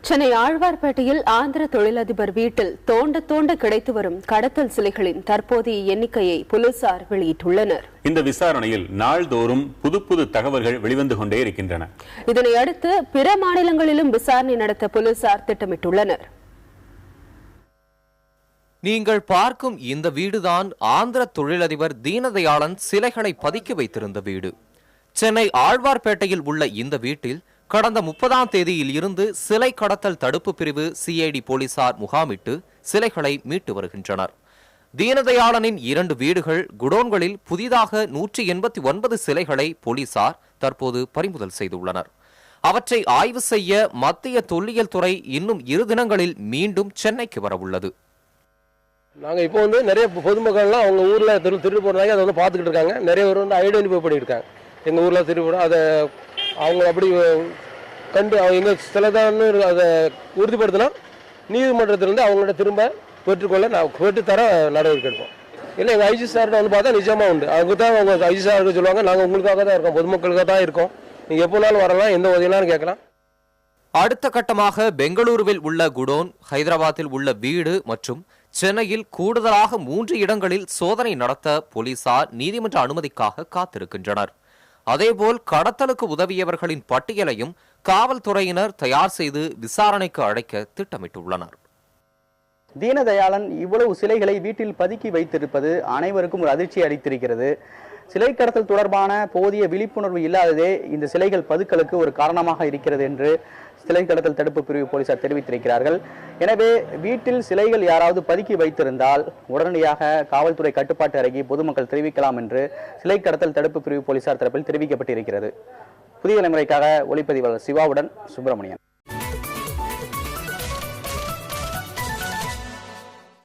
சென்னை ஆழ்வார்பேட்டையில் ஆந்திர தொழிலதிபர் வீட்டில் தோண்ட தோண்ட கிடைத்து வரும் கடத்தல் சிலைகளின் தற்போதைய எண்ணிக்கையை போலீசார் வெளியிட்டுள்ளனர். இந்த விசாரணையில் நாள்தோறும் புது புது தகவல்கள் வெளிவந்து கொண்டே இருக்கின்றன. இதனையடுத்து பிற மாநிலங்களிலும் விசாரணை நடத்த போலீசார் திட்டமிட்டுள்ளனர். நீங்கள் பார்க்கும் இந்த வீடுதான் ஆந்திர தொழிலதிபர் தீனதயாளன் சிலைகளை பதுக்கி வைத்திருந்த வீடு. சென்னை ஆழ்வார்பேட்டையில் உள்ள இந்த வீட்டில் கடந்த 30ஆம் தேதியில் இருந்து சிலை கடத்தல் தடுப்பு பிரிவு சிஐடி போலீசார் முகாமிட்டு சிலைகளை மீட்டு வருகின்றனர். தீனதயாளனின் 2 வீடுகள் குடோன்களில் புதிதாக 189 சிலைகளை போலீசார் தற்போது பறிமுதல் செய்துள்ளனர். அவற்றை ஆய்வு செய்ய மத்திய தொல்லியல் துறை இன்னும் 2 தினங்களில் மீண்டும் சென்னைக்கு வரவுள்ளது. நாங்கள் இப்போ நிறைய பொதுமக்கள்லாம் அவங்க ஊரில் திருட்டு போடுறாங்க, அதை பார்த்துக்கிட்டு இருக்காங்க. நிறைய பேர் ஐடென்டிஃபை பண்ணியிருக்காங்க. எங்கள் ஊரில் திருட்டு அதை அவங்க அப்படி கண்டு அவங்க எங்கள் சிலதான் அதை உறுதிப்படுத்தினா நீதிமன்றத்திலிருந்து அவங்கள்ட்ட திரும்ப பெற்றுக்கொள்ள பெற்றுத்தர நடவடிக்கை எடுப்போம். இல்லை எங்கள் ஐஜி சார்கிட்ட பார்த்தா நிஜமாக உண்டு. அவங்க தான் அவங்க ஐஜி சாருக்கு சொல்லுவாங்க, நாங்கள் உங்களுக்காக தான் இருக்கோம், பொதுமக்களுக்காக தான் இருக்கோம், நீங்கள் எப்போனாலும் வரலாம், எந்த உதவினாலும் கேட்கலாம். அடுத்த கட்டமாக பெங்களூருவில் உள்ள குடோன், ஹைதராபாத்தில் உள்ள வீடு மற்றும் சென்னையில் கூடுதலாக 3 இடங்களில் சோதனை நடத்த போலீசார் நீதிமன்ற அனுமதிக்காக காத்திருக்கின்றனர். அதேபோல் கடத்தலுக்கு உதவியவர்களின் பட்டியலையும் காவல்துறையினர் தயார் செய்து விசாரணைக்கு அழைக்க திட்டமிட்டுள்ளனர். தீனதயாளன் இவ்வளவு சிலைகளை வீட்டில் பதுக்கி வைத்திருப்பது அனைவருக்கும் ஒரு அதிர்ச்சி அளித்திருக்கிறது. சிலை கடத்தல் தொடர்பான போதிய விழிப்புணர்வு இல்லாததே இந்த சிலைகள் பதுக்கலுக்கு ஒரு காரணமாக இருக்கிறது என்று சிலை கடத்தல் தடுப்பு பிரிவு போலீசார் தெரிவித்திருக்கிறார்கள். எனவே வீட்டில் சிலைகள் யாராவது பதுக்கி வைத்திருந்தால் உடனடியாக காவல்துறை கட்டுப்பாட்டு அறைக்கு பொதுமக்கள் தெரிவிக்கலாம் என்று சிலை கடத்தல் தடுப்பு பிரிவு போலீசார் தரப்பில் தெரிவிக்கப்பட்டிருக்கிறது. புதிய தலைமுறைக்காக ஒளிப்பதிவாளர் சிவாவுடன் சுப்பிரமணியன்.